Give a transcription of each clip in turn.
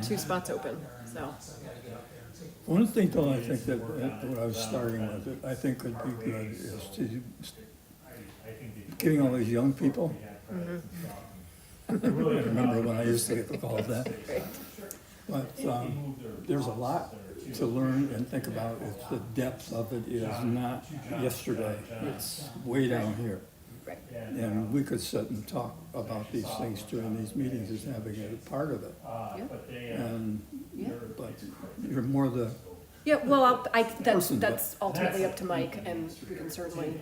2 spots open, so. One thing though, I think that what I was starting with, I think could be good is to getting all these young people. I remember when I used to get called that. But there's a lot to learn and think about. It's the depth of it is not yesterday. It's way down here. Right. And we could sit and talk about these things during these meetings as having it a part of it. And, but you're more the, Yeah, well, that's Person, but- ultimately up to Mike, and I can certainly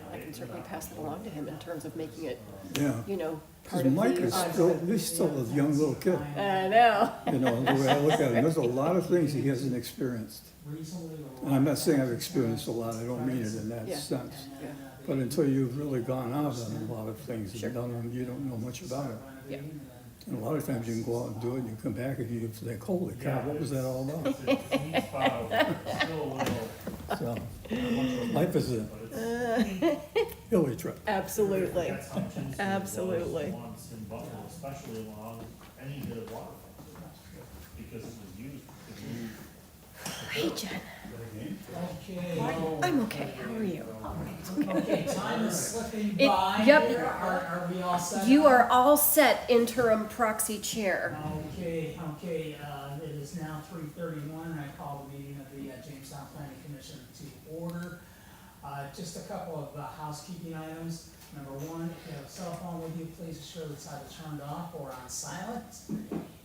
pass it along to him in terms of making it, yeah. you know, Because part of Mike the is still, he's still a young little kid. I know. You know, the way I look at him, there's a lot of things he hasn't experienced. And I'm not saying I've experienced a lot, I don't mean it in that Yeah. sense. Yeah. But until you've really gone out on a lot of things Sure. and done them, you don't know much about it. Yeah. And a lot of times you can go out and do it, and you come back and you think, holy cow, what was that all about? So, life is a hilly trip. Absolutely. Absolutely. Especially along any bit of waterfront, because it was used to move. Hey, Jen. Okay. I'm okay. How are you? Okay, time is slipping It- by. yep. here. Are we all set? You are all set, interim proxy chair. Okay, it is now 3:31, and I call the meeting of the Jamestown Planning Commission to order. Just a couple of housekeeping items. Number one, if you have a cell phone with you, please ensure it's either turned off or on silent.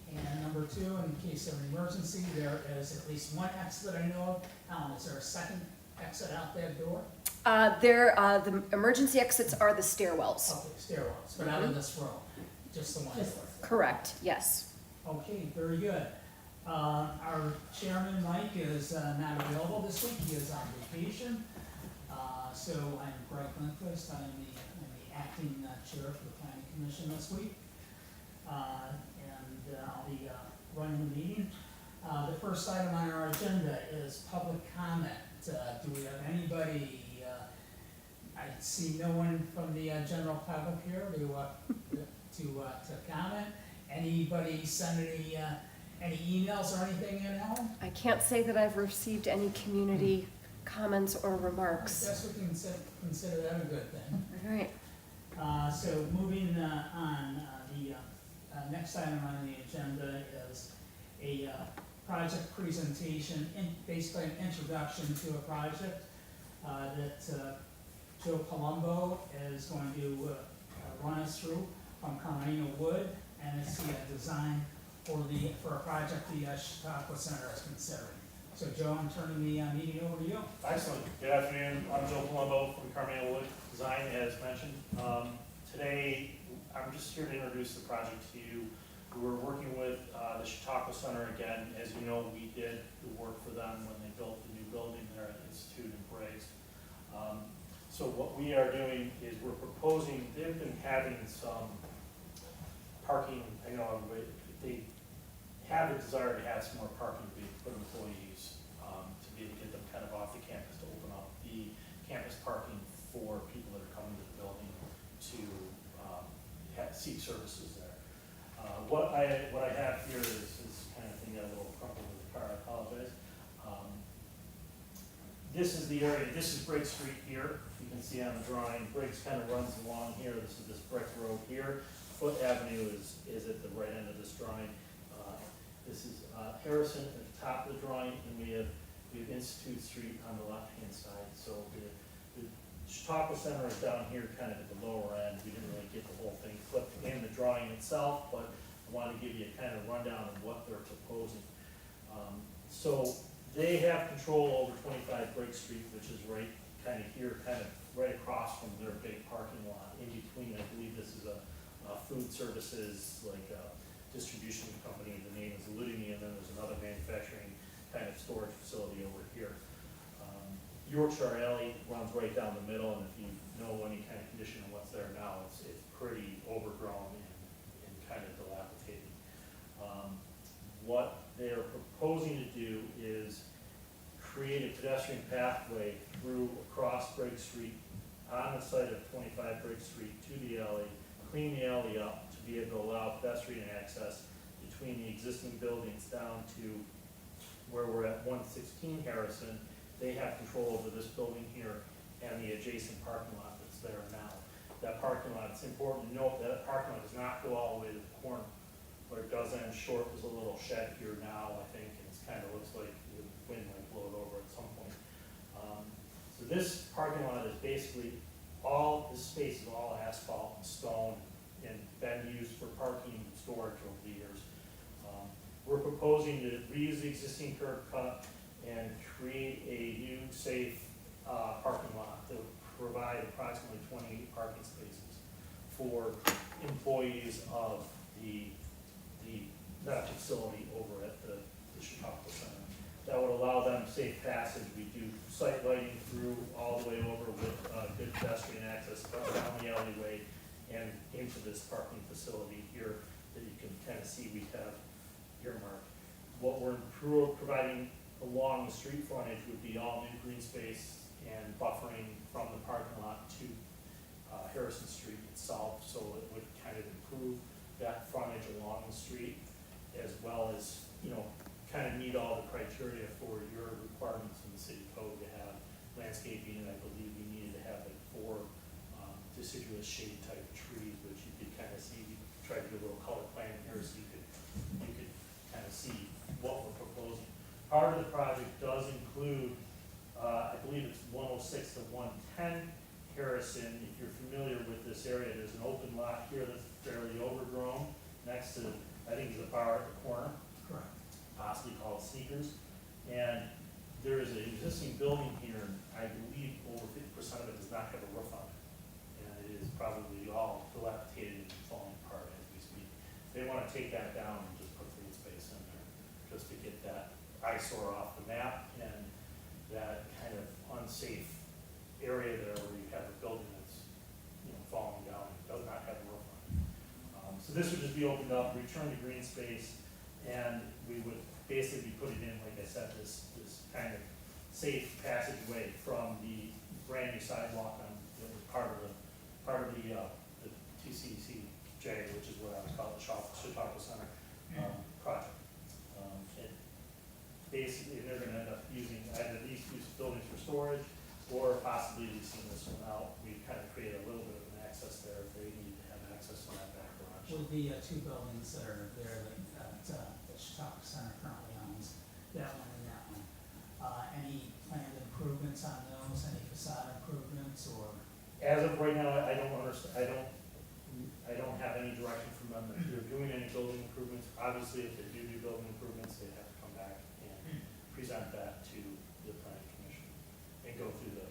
And number two, in case of an emergency, there is at least one exit that I know of. Alan, is there a second exit out that door? The emergency exits are the stairwells. Okay, stairwells, but out of this room, just the one door. Correct, yes. Okay, very good. Our chairman, Mike, is not available this week, he is on vacation. So I'm Greg Lindquist, I'm the acting chair for the planning commission this week. And I'll be running the meeting. The first item on our agenda is public comment. Do we have anybody, I see no one from the general public here to comment. Anybody send any emails or anything in, Ellen? I can't say that I've received any community comments or I remarks. guess we can consider that a good thing. All right. So moving on, the next item on the agenda is a project presentation, basically an introduction to a project that Joe Palumbo is going to run us through from Carmina Wood, and it's the design for a project the Chautauqua Center is considering. So Joe, I'm turning the meeting over to you. Excellent. Good afternoon. I'm Joe Palumbo from Carmina Wood Design, as mentioned. Today, I'm just here to introduce the project to you. We're working with the Chautauqua Center again. As you know, we did the work for them when they built the new building there at Institute in Briggs. So what we are doing is we're proposing, they've been having some parking, I know they have a desire to have some more parking for employees, to be able to get them kind of off the campus, to open up the campus parking for people that are coming to the building to seek services there. What I have here is kind of thing that a little crumpled in the car, I apologize. This is the area, this is Briggs Street here. You can see on the drawing, Briggs kind of runs along here. This is this brick road here. Foot Avenue is at the right end of this drawing. This is Harrison at the top of the drawing, and we have Institute Street on the left-hand side. So the Chautauqua Center is down here kind of at the lower end. We didn't really get the whole thing clipped in the drawing itself, but I want to give you a kind of rundown of what they're proposing. So they have control over 25 Briggs Street, which is right kind of here, kind of right across from their big parking lot. In between, I believe this is a food services, like distribution company, the name is eluding me, and then there's another manufacturing kind of storage facility over here. Yorkshire Alley runs right down the middle, and if you know any kind of condition of what's there now, it's pretty overgrown and kind of dilapidated. What they're proposing to do is create a pedestrian pathway across Briggs Street on the site of 25 Briggs Street to the alley, clean the alley up to be able to allow pedestrian access between the existing buildings down to where we're at 116 Harrison. They have control over this building here and the adjacent parking lot that's there now. That parking lot, it's important to note that parking lot does not go all the way to the corner. Where it does end short, there's a little shed here now, I think, and it kind of looks like the wind might blow it over at some point. So this parking lot is basically this space is all asphalt and stone and been used for parking and storage over the years. We're proposing to reuse the existing curb cut and create a new safe parking lot that would provide approximately 28 parking spaces for employees of the that facility over at the Chautauqua Center. That would allow them safe passage. We do site lighting through all the way over with good pedestrian access down the alleyway and into this parking facility here that you can kind of see we have earmarked. What we're providing along the street frontage would be all new green space and buffering from the parking lot to Harrison Street itself, so it would kind of improve that frontage along the street, as well as, kind of meet all the criteria for your requirements in the city code to have landscaping, and I believe we needed to have like 4 deciduous shade type trees, which you could kind of see. We tried to do a little color plan here so you could kind of see what we're proposing. Part of the project does include, I believe it's 106 to 110 Harrison. If you're familiar with this area, there's an open lot here that's fairly overgrown next to, I think, there's a bar at the corner, Correct. possibly called Sneakers. And there is an existing building here, and I believe over 50% of it does not have a roof on it. And it is probably all dilapidated and falling apart as we speak. They want to take that down and just put green space in there, just to get that eyesore off the map and that kind of unsafe area there where you have a building that's, falling down and does not have a roof on it. So this would just be opened up, return to green space, and we would basically put it in, like I said, this kind of safe passageway from the brand new sidewalk that was part of the TCCJ, which is what I was called the Chautauqua Center project. It basically, they're going to end up using either these 2 buildings for storage or possibly leasing this one out. We kind of create a little bit of an access there if they need to have access on that back garage. With the 2 buildings that are there that the Chautauqua Center currently owns, that one and that one, any planned improvements on those, any facade improvements, or? As of right now, I don't understand, I don't have any direction from them if they're doing any building improvements. Obviously, if they do building improvements, they have to come back and present that to the planning commission and go through the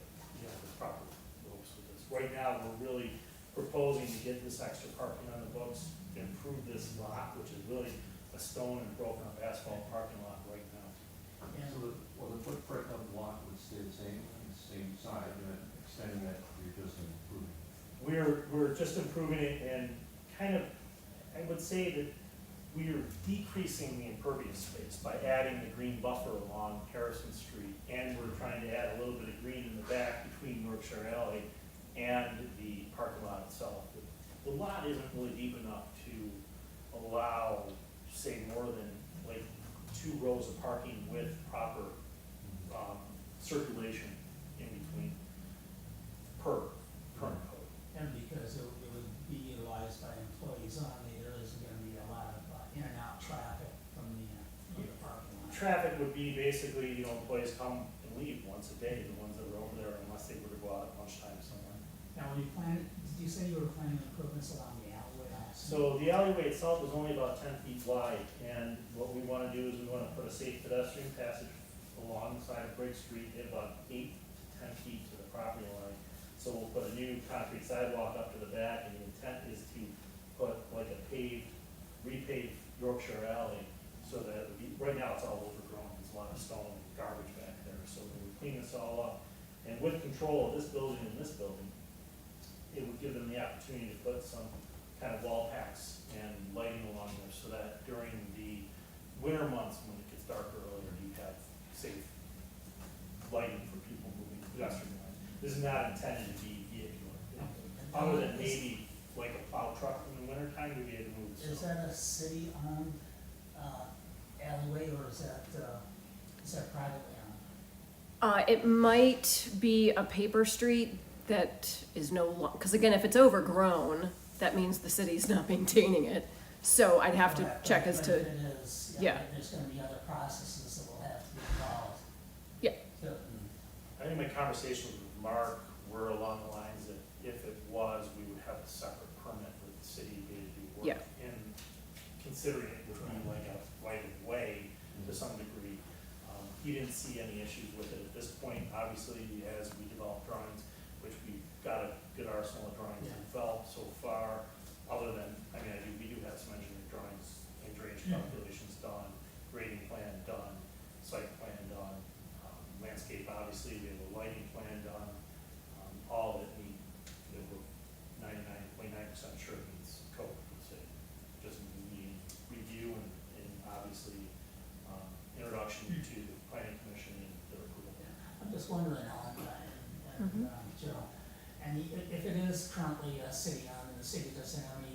proper ropes with this. Right now, we're really proposing to get this extra parking on the books, to improve this lot, which is really a stone and broken up asphalt parking lot right now. So the footprint of the lot would stay the same side, and extending that, you're just improving. We're just improving it, and kind of, I would say that we are decreasing the impervious space by adding the green buffer along Harrison Street, and we're trying to add a little bit of green in the back between Yorkshire Alley and the parking lot itself. The lot isn't really deep enough to allow, say, more than like 2 rows of parking with proper circulation in between per current code. And because it would be utilized by employees only, there isn't gonna be a lot of in and out traffic from the parking lot. Traffic would be basically, employees come and leave once a day, the ones that were over there, unless they were to go out at lunchtime somewhere. Now, when you did you say you were planning improvements along the alleyway also? So the alleyway itself is only about 10 feet wide, and what we want to do is we want to put a safe pedestrian passage along the side of Briggs Street at about 8 to 10 feet to the property line. So we'll put a new concrete sidewalk up to the back, and the intent is to put like a repaved Yorkshire Alley, so that it would be, right now it's all overgrown, there's a lot of stone and garbage back there, so when we clean this all up, and with control of this building and this building, it would give them the opportunity to put some kind of wall packs and lighting along there, so that during the winter months, when it gets darker earlier, you have safe lighting for people moving pedestrian lines. This is not intended to be vehicular, other than maybe like a plow truck in the wintertime to be able to move the Is snow. that a city-owned alleyway, or is that privately owned? It might be a paper street that is no because again, if it's overgrown, that means the city's not maintaining it. So I'd have to Correct, check but as to, if it is, yeah. there's gonna be other processes that will have to be involved. Yeah. So, I think my conversations with Mark were along the lines that if it was, we would have a separate permit with the city to do work. Yeah. And considering it would be like a right of way to some degree, he didn't see any issues with it at this point. Obviously, as we develop drawings, which we've got a good arsenal of drawings developed so far, other than, I mean, we do have some engineering drawings and drainage calculations done, grading plan done, site plan done, landscape, obviously, we have a lighting plan done, all that we, we're 99.9% sure meets code, let's say. Just needing review and obviously, introduction to the planning commission and their approval. I'm just wondering, Ellen, and Joe, and if it is currently city-owned and the city doesn't have any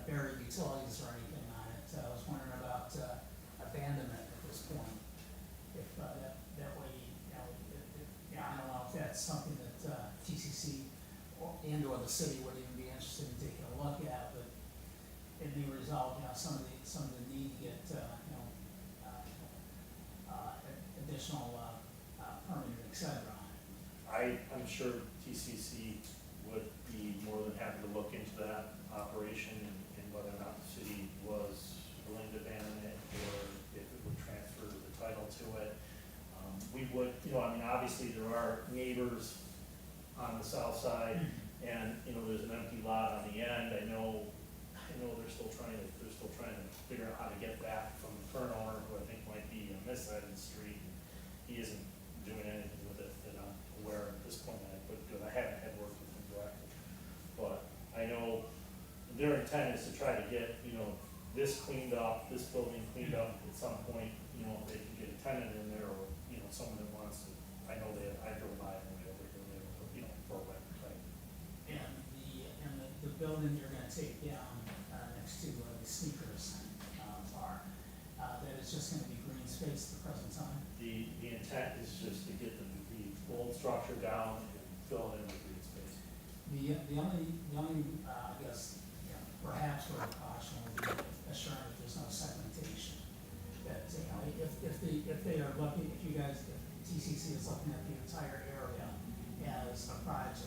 buried utilities or anything on it, I was wondering about abandonment at this point. If that way, I don't know if that's something that TCC or the city would even be interested in taking a look at, but it may resolve, some of the need to get, additional permitting, et cetera. I'm sure TCC would be more than happy to look into that operation and whether or not the city was willing to abandon it or if it would transfer the title to it. We would, obviously there are neighbors on the south side and, there's an empty lot on the end. I know they're still trying to figure out how to get that from the current owner, who I think might be on this side of the street. He isn't doing anything with it that I'm aware of at this point that I could do. I haven't had work with him directly. But I know their intent is to try to get, this cleaned up, this building cleaned up at some point, if they can get a tenant in there or, someone that wants to, I know I drove by and over here, they have a, program type. And the building you're gonna take down, next to the sneakers bar, that is just gonna be green space at the present time? The intent is just to get the old structure down and fill it in with green space. The only, I guess, perhaps word of caution would be assuring that there's no segmentation. That, if they are looking, if TCC is looking at the entire area as a project,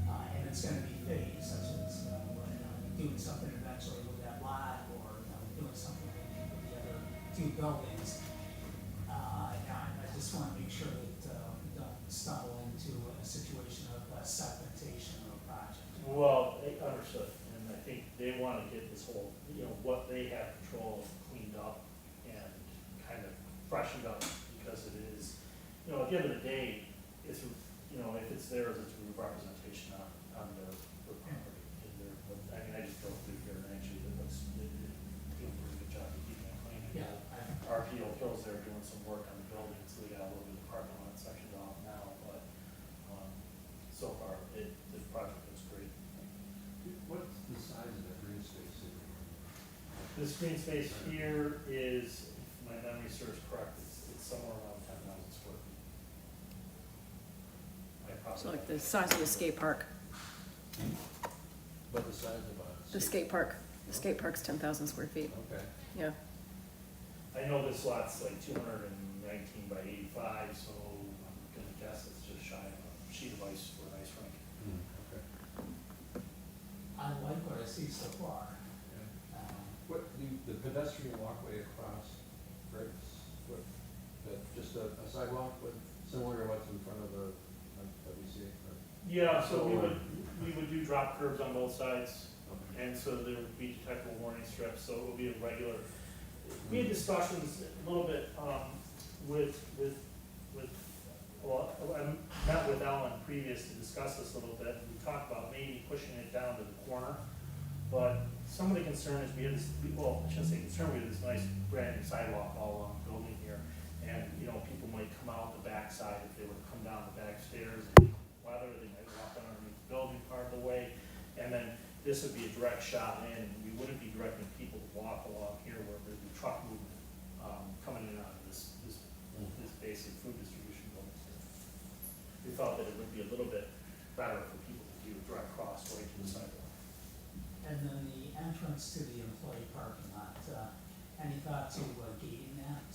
and it's gonna be phased, such as, doing something eventually with that lot, or, doing something with the other two buildings. I just wanna make sure that, we don't stumble into a situation of segmentation of a project. Well, they understood, and I think they want to get this whole, what they have control of cleaned up and kind of freshened up, because it is, at the end of the day, it's, if it's theirs, it's a representation on their property. I just drove through here and actually it looks, they do a pretty good job of keeping it clean. Yeah. RPO Hills, they're doing some work on the building, so they got a little bit of the parking lot sectioned off now, but, so far, the project looks great. What's the size of that green space? This green space here is, if my memory serves correct, it's somewhere around 10,000 square feet. so like the size of the skate park. But the size of The skate park's 10,000 square feet, Okay. yeah. I know this lot's like 219 by 85, so I'm gonna guess it's just shy of a sheet of ice for an ice rink. Okay. I like what I see so far. Yeah. What, the pedestrian walkway across, right, just a sidewalk, similar to what's in front of the, WC? Yeah, so we would do drop curbs on both sides, and so there would be detectable warning strips, so it would be a regular. We had discussions a little bit, well, I met with Ellen previous to discuss this a little bit, and we talked about maybe pushing it down to the corner. But some of the concern is we have this, well, I shouldn't say concern, we have this nice brand new sidewalk all along the building here. And, people might come out the backside if they were to come down the back stairs and weather, they might walk underneath the building part of the way. And then this would be a direct shot in, we wouldn't be directing people to walk along here where there'd be truck movement, coming in out of this basic food distribution building here. We thought that it would be a little bit better for people to do a direct cross right to the sidewalk. And then the entrance to the employee parking lot, any thought to gating that?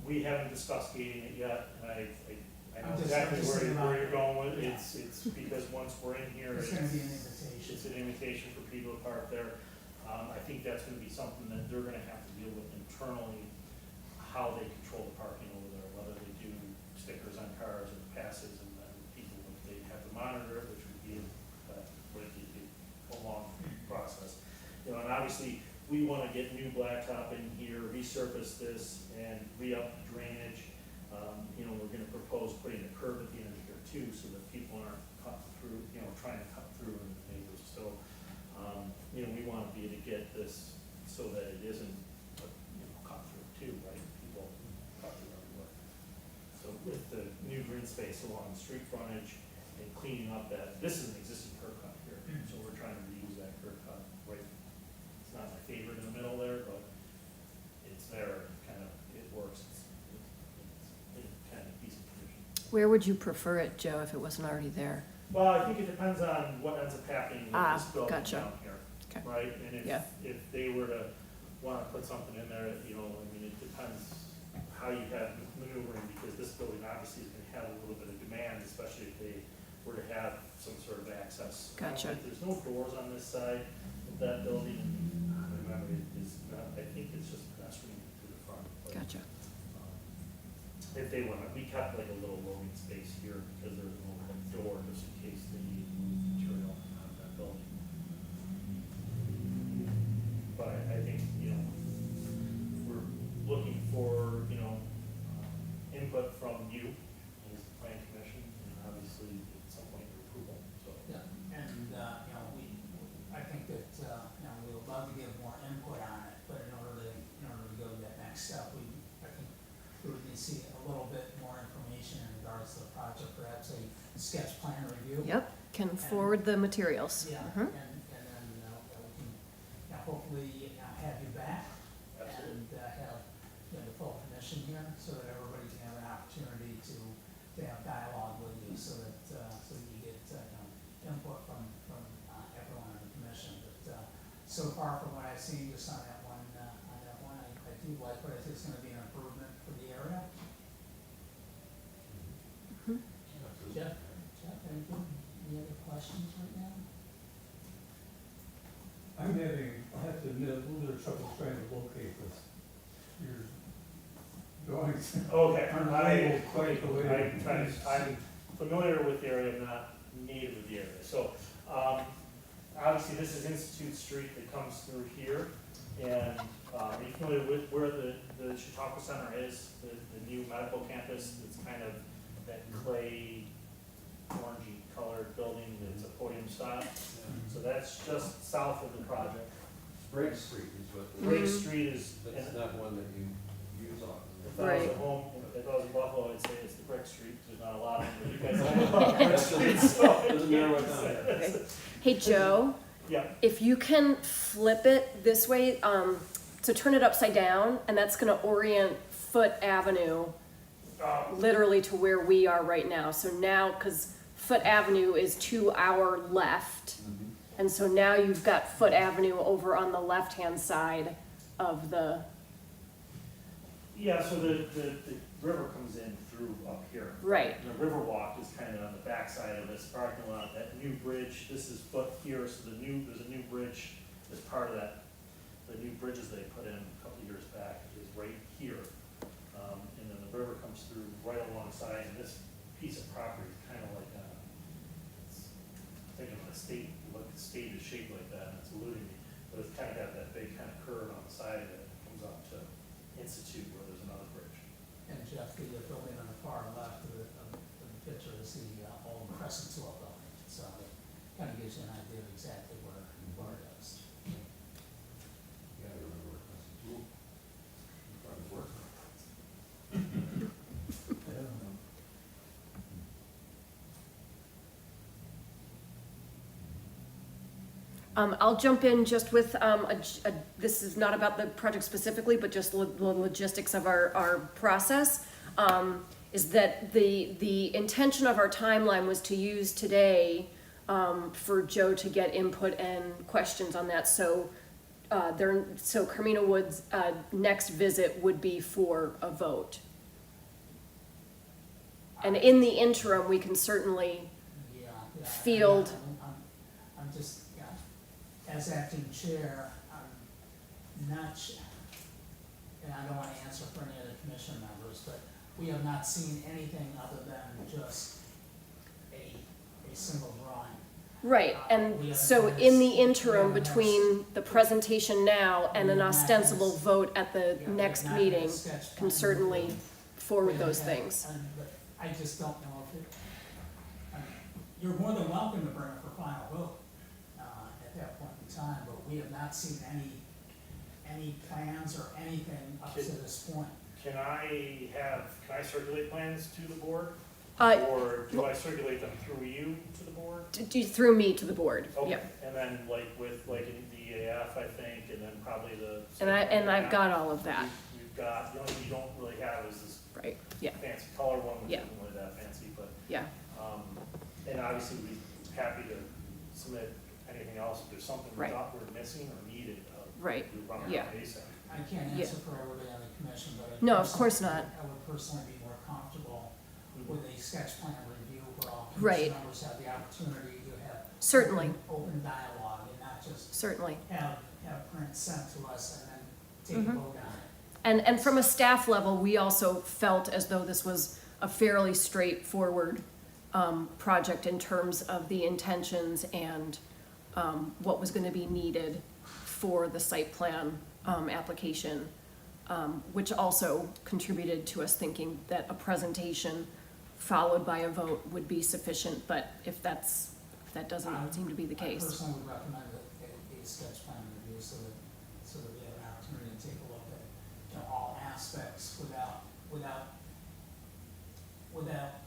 We haven't discussed gating it yet, and I know I'm just exactly thinking where you're about going with it. yeah. It's because once we're in here, It's gonna be an invitation. it's an invitation for people to park there. I think that's gonna be something that they're gonna have to deal with internally, how they control the parking over there, whether they do stickers on cars or passes, and then people, if they have to monitor it, which would be a long process. You know, and obviously, we wanna get new blacktop in here, resurface this, and re-up drainage. You know, we're gonna propose putting a curb at the end of here too, so that people aren't cut through, you know, trying to cut through in the neighbors. So, you know, we wanna be able to get this so that it isn't, you know, cut through too, right? People cut through everywhere. So with the new green space along the street frontage and cleaning up that, this is an existing curb cut here, so we're trying to reuse that curb cut, right? It's not my favorite in the middle there, but it's there, and kind of, it works. It's in kind of decent condition. Where would you prefer it, Joe, if it wasn't already there? Well, I think it depends on what ends up happening with this building gotcha. down here, Okay. right? And Yeah. if they were to wanna put something in there, you know, I mean, it depends how you have maneuvering, because this building obviously is gonna have a little bit of demand, especially if they were to have some sort of access. Gotcha. There's no doors on this side of that building, and remember, it is not, I think it's just pedestrian to the front. but, Gotcha. If they wanna, we kept like a little loading space here, because there's an overhead door, just in case they need material out of that building. But I think, you know, we're looking for, you know, input from you as the plan commission, and obviously at some point your approval, so. Yeah, and, you know, I think that, you know, we would love to give more input on it, but in order to go to that next step, I think we would need to see a little bit more information in regards to the project, perhaps a sketch plan review. Yep, can forward the materials. Yeah, Mhm. and then, we can, hopefully, have you back. Absolutely. And, have, the full commission here, so that everybody can have an opportunity to have dialogue with you, so that, you get, input from, everyone in the commission. But, so far from what I've seen, just on that one, I do like what I think is gonna be an improvement for the area. Jeff, anything, any other questions right now? I'm having, I have to admit, a little bit of trouble trying to locate this. Your drawings Okay, aren't labeled quite the way. I'm familiar with the area, I'm not native of the area. So, obviously, this is Institute Street that comes through here. And, are you familiar with where the Chautauqua Center is, the new medical campus? It's kind of that clay, orangey colored building that's a podium style. So that's just south of the project. Break Street is what, Lake Street is, that's and not one that you use often. if I was Right. at home, if I was in Buffalo, I'd say it's the Brick Street, 'cause there's not a lot of them, but you guys all know about Brick Street, so I Doesn't matter what can't time. say. Okay. Hey, Joe, Yeah, if you can flip it this way, so turn it upside down, and that's gonna orient Foot Avenue literally to where we are right now. So now, because Foot Avenue is to our left, and so now you've got Foot Avenue over on the left-hand side of the, yeah, so the river comes in through up here. right, And the river walk is kind of on the backside of this parking lot, that new bridge, this is Foot here, so there's a new bridge as part of that. The new bridges they put in a couple of years back is right here. And then the river comes through right alongside, and this piece of property is kind of like thinking of a state, like the state is shaped like that, and it's eluding me. But it's kind of got that big kind of curve on the side of it, that comes up to Institute where there's another bridge. And Jeff, the building on the far left of the picture is the old Crescent Swell building, so it kind of gives you an idea of exactly where it is. Yeah, I remember it. Ooh. Probably work. I'll jump in just with, this is not about the project specifically, but just the logistics of our process. Is that the intention of our timeline was to use today, for Joe to get input and questions on that, so, so Carmina Woods', next visit would be for a vote. And in the interim, we can certainly, Yeah. Field. I'm just, yeah, as acting chair, I'm not, and I don't wanna answer for any of the commission members, but we have not seen anything other than just a single drawing. right, We and haven't so had in the we interim haven't had between the presentation now and an We haven't had ostensible this- vote at the Yeah, we next have not had a meeting, sketch can plan certainly review. forward We those have had- things. But I just don't know if it, you're more than welcome to bring it for final vote, at that point in time, but we have not seen any plans or anything up to this point. Can I circulate plans to the board? Uh, Or do I circulate them through you to the board? Through me to the board, Okay, yep. and then like with, like in the EAF, I think, and then probably the. And I've got all of that, You've got, the only thing you don't really have is this right, yeah, fancy color one, which Yeah. isn't really that fancy, but, yeah, and obviously we'd be happy to submit anything else if there's something we Right. thought were missing or needed. Right, We run yeah. our ASAP. I can't Yeah. answer for everybody on the commission, but I. No, of personally- course not. I would personally be more comfortable with a sketch plan review where all Right. commission members have the opportunity to have. Certainly. Open dialogue and not just certainly. have print sent to us and then take a Mhm. vote on it. And from a staff level, we also felt as though this was a fairly straightforward project in terms of the intentions and what was gonna be needed for the site plan application, which also contributed to us thinking that a presentation followed by a vote would be sufficient, but if that doesn't seem to be the I case. personally would recommend a sketch plan review so that we have an opportunity to take a look at, all aspects without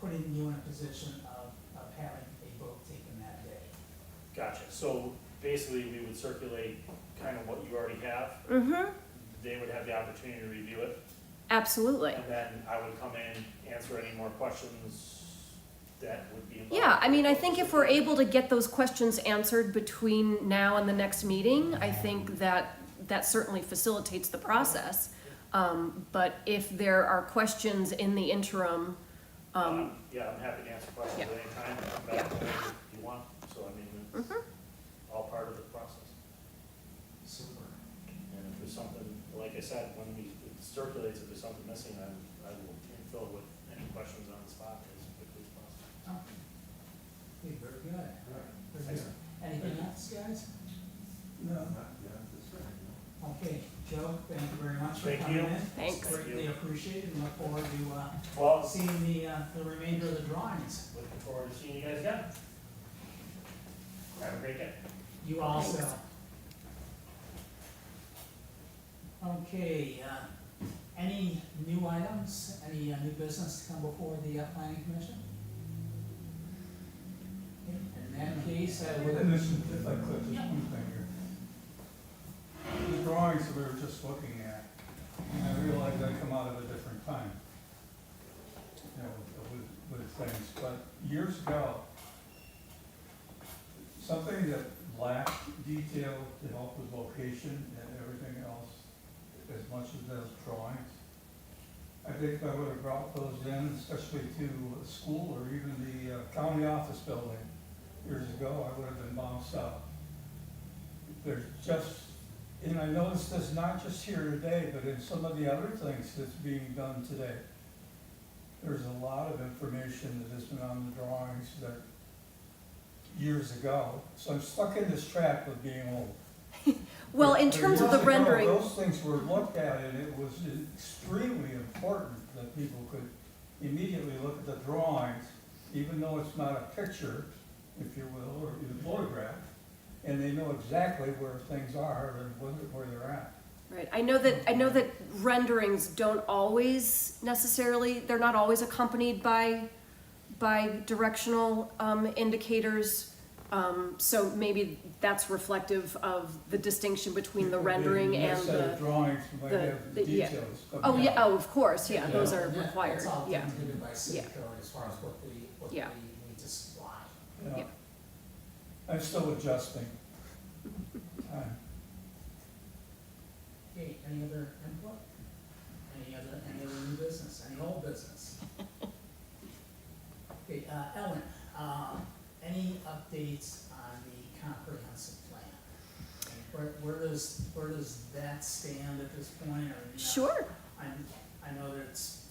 putting you in a position of having a vote taken that day. Gotcha, so basically we would circulate kind of what you already have, Mm-hmm, they would have the opportunity to review it, absolutely. and then I would come in, answer any more questions that would be involved. Yeah, I mean, I think if we're able to get those questions answered between now and the next meeting, I think that certainly facilitates the process. But if there are questions in the interim, Yeah, I'm happy to answer questions Yeah. at any time, come Yeah. back whenever you want, so I mean, it's Mhm. all part of the process. Super. And if there's something, like I said, when it circulates, if there's something missing, I will fill with any questions on the spot as quickly as possible. Oh. Okay, very good. Very good. Excellent. Anything else, guys? No. Yeah, that's right, no. Okay, Joe, thank you very much for Thank coming you. in. Thanks. Greatly appreciated and look forward to, Well, seeing the remainder of the drawings. looking forward to seeing you guys again. Have a great day. You also. Thanks. Okay, any new items, any new business to come before the planning commission? Okay, in that case, I would. And this, if I could, just one thing here. The drawings that we were just looking at, I realize they come out of a different time, with things, but years ago, something that lacked detail to help with location and everything else, as much as those drawings, I think I would have brought those in, especially to a school or even the county office building. Years ago, I would have been bounced out. There's just, and I noticed this not just here today, but in some of the other things that's being done today. There's a lot of information that has been on the drawings that years ago, so I'm stuck in this trap of being old. well, in But terms of the years ago, rendering, those things were looked at, and it was extremely important that people could immediately look at the drawings, even though it's not a picture, if you will, or a photograph, and they know exactly where things are and where they're at. right, I know that renderings don't always necessarily, they're not always accompanied by directional indicators So maybe that's reflective of the distinction between the rendering and Next set of the, drawings might the- have the yeah. details. oh, yeah, oh, of course, yeah, those Yeah, are that- required, That's all yeah. dictated by city Yeah. code as far as what Yeah. we need to supply. Yeah. Yeah. I'm still adjusting. Time. Okay, any other input? Any other new business, any old business? Okay, Ellen, any updates on the comprehensive plan? Where does that stand at this point, or? you know, Sure, I know that it's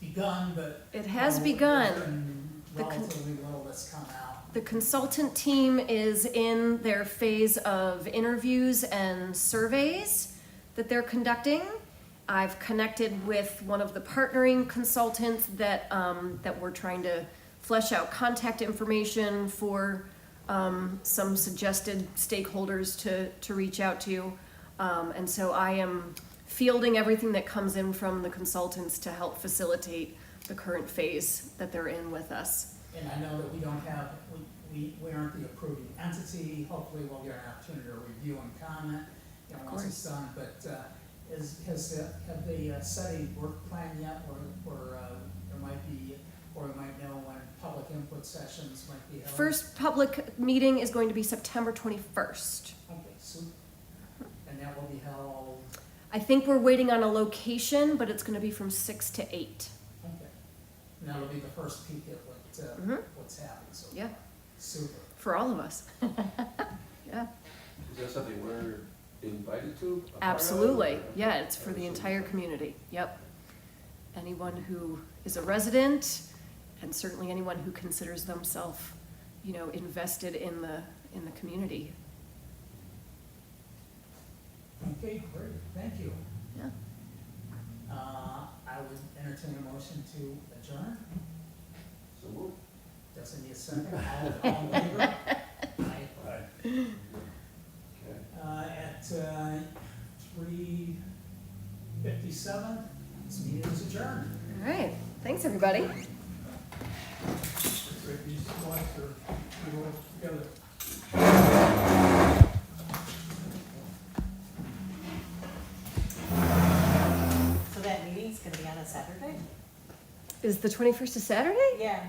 begun, but. it has there's begun. been The con- relatively little that's come out. The consultant team is in their phase of interviews and surveys that they're conducting. I've connected with one of the partnering consultants that we're trying to flesh out contact information for some suggested stakeholders to reach out to. And so I am fielding everything that comes in from the consultants to help facilitate the current phase that they're in with us. And I know that we don't have, we aren't the approving entity, hopefully we'll get an opportunity to review and comment, you know, once it's done, but, have they set a work plan yet, or there might be, or we might know when public input sessions might be held? First public meeting is going to be September 21st. Okay, super, and that will be held, I think we're waiting on a location, but it's gonna be from 6 to 8. okay, and that'll be the first peek at what's happening so far. Yeah, Super. for all of us. Yeah, Is that something we're invited to? a part of, absolutely. or- Yeah, it's for the entire community. Yep. Anyone who is a resident, and certainly anyone who considers themselves, you know, invested in the community. Okay, great, thank you. Yeah. I would entertain a motion to adjourn. So moved. Doesn't need a second, all in favor? Aye. Right. Okay. At 3:57, this meeting is adjourned. All right. Thanks, everybody. These ones are, you know, together. So that meeting's gonna be on a Saturday? Is the 21st a Saturday? Yeah.